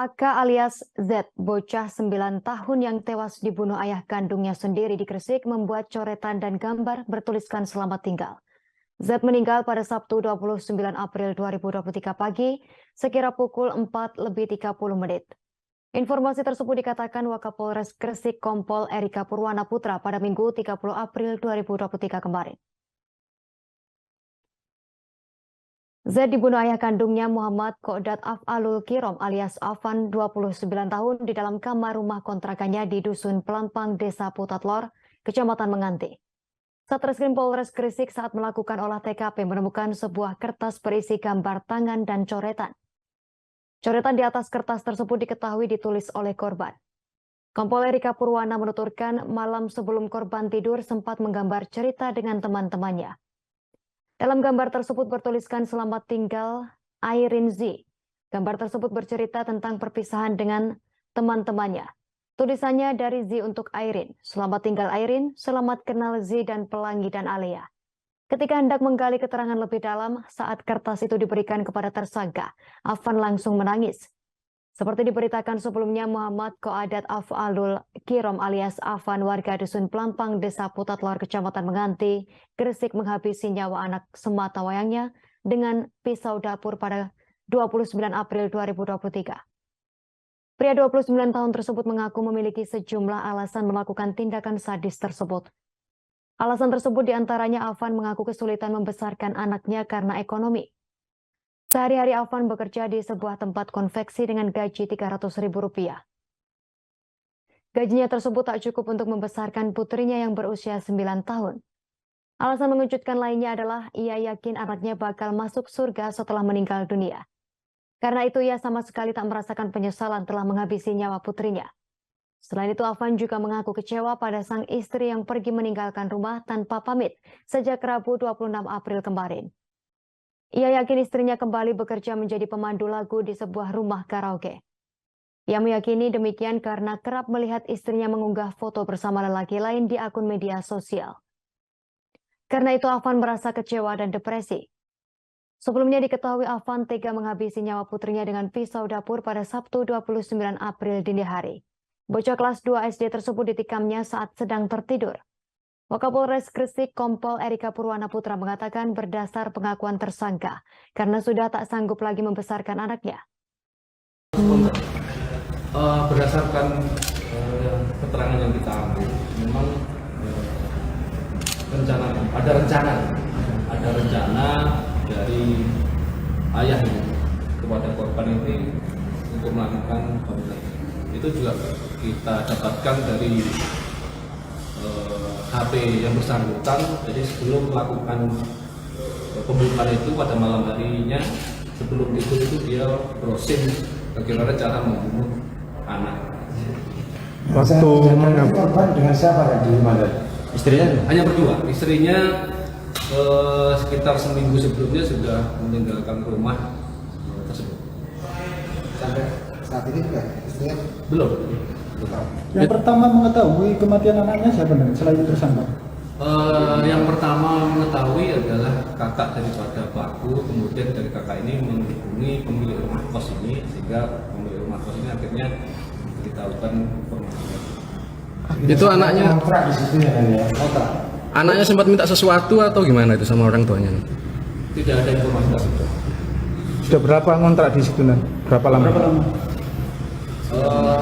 AK alias Z, bocah 9 tahun yang tewas dibunuh ayah kandungnya sendiri di Gresik membuat coretan dan gambar bertuliskan selamat tinggal. Z meninggal pada Sabtu 29 April 2023 pagi, sekira pukul 4:30. Informasi tersebut dikatakan Wakapolres Gresik Kompol Erika Purwana Putra pada Minggu 30 April 2023 kemarin. Z dibunuh ayah kandungnya Muhammad Qodat Af'alul Kirom alias Afan 29 tahun di dalam kamar rumah kontrakannya di Dusun Pelampang, Desa Putatlor, Kecamatan Menganti. Satreskrim Polres Gresik saat melakukan olah TKP menemukan sebuah kertas berisi gambar tangan dan coretan. Coretan di atas kertas tersebut diketahui ditulis oleh korban. Kompol Erika Purwana menuturkan malam sebelum korban tidur sempat menggambar cerita dengan teman-temannya. Dalam gambar tersebut bertuliskan selamat tinggal Airin Z. Gambar tersebut bercerita tentang perpisahan dengan teman-temannya. Tulisannya dari Z untuk Airin. Selamat tinggal Airin, selamat kenal Z dan Pelangi dan Alea. Ketika hendak menggali keterangan lebih dalam, saat kertas itu diberikan kepada tersangka, Afan langsung menangis. Seperti diberitakan sebelumnya, Muhammad Qodat Af'alul Kirom alias Afan warga Dusun Pelampang, Desa Putatlor, Kecamatan Menganti, Gresik menghabisi nyawa anak sematawayangnya dengan pisau dapur pada 29 April 2023. Pria 29 tahun tersebut mengaku memiliki sejumlah alasan melakukan tindakan sadis tersebut. Alasan tersebut diantaranya Afan mengaku kesulitan membesarkan anaknya karena ekonomi. Sehari-hari Afan bekerja di sebuah tempat konveksi dengan gaji Rp300.000. Gajinya tersebut tak cukup untuk membesarkan putrinya yang berusia 9 tahun. Alasan mengejutkan lainnya adalah ia yakin anaknya bakal masuk surga setelah meninggal dunia. Karena itu ia sama sekali tak merasakan penyesalan telah menghabisi nyawa putrinya. Selain itu Afan juga mengaku kecewa pada sang istri yang pergi meninggalkan rumah tanpa pamit sejak Rabu 26 April kemarin. Ia yakin istrinya kembali bekerja menjadi pemandu lagu di sebuah rumah karaoke. Ia meyakini demikian karena kerap melihat istrinya mengunggah foto bersama lelaki lain di akun media sosial. Karena itu Afan merasa kecewa dan depresi. Sebelumnya diketahui Afan tega menghabisi nyawa putrinya dengan pisau dapur pada Sabtu 29 April dini hari. Bocah kelas 2 SD tersebut ditikamnya saat sedang tertidur. Wakapolres Gresik Kompol Erika Purwana Putra mengatakan berdasar pengakuan tersangka karena sudah tak sanggup lagi membesarkan anaknya. Berdasarkan keterangan yang kita ambil, memang ada rencana dari ayah ini kepada korban ini untuk melakukan pembunuhan. Itu juga kita dapatkan dari HP yang bersangkutan. Jadi sebelum melakukan pembunuhan itu pada malam harinya, sebelum itu dia browsing bagaimana cara membunuh anak. Waktu korban dengan siapa di mana? Istrinya? Hanya berdua. Istrinya sekitar seminggu sebelumnya sudah meninggalkan rumah tersebut. Sampai saat ini juga istrinya Belum. Yang pertama mengetahui kematian anaknya siapa selain tersangka? Yang pertama mengetahui adalah kakak daripada pelaku, kemudian dari kakak ini menghubungi pemilik rumah kos ini, sehingga pemilik rumah kos ini akhirnya diberitahukan informasi. Itu anaknya kontrak di situ ya? Kontrak. Anaknya sempat minta sesuatu atau gimana itu sama orang tuanya? Tidak ada informasi tersebut. Sudah berapa ngontrak di situ? Berapa lama? Eh,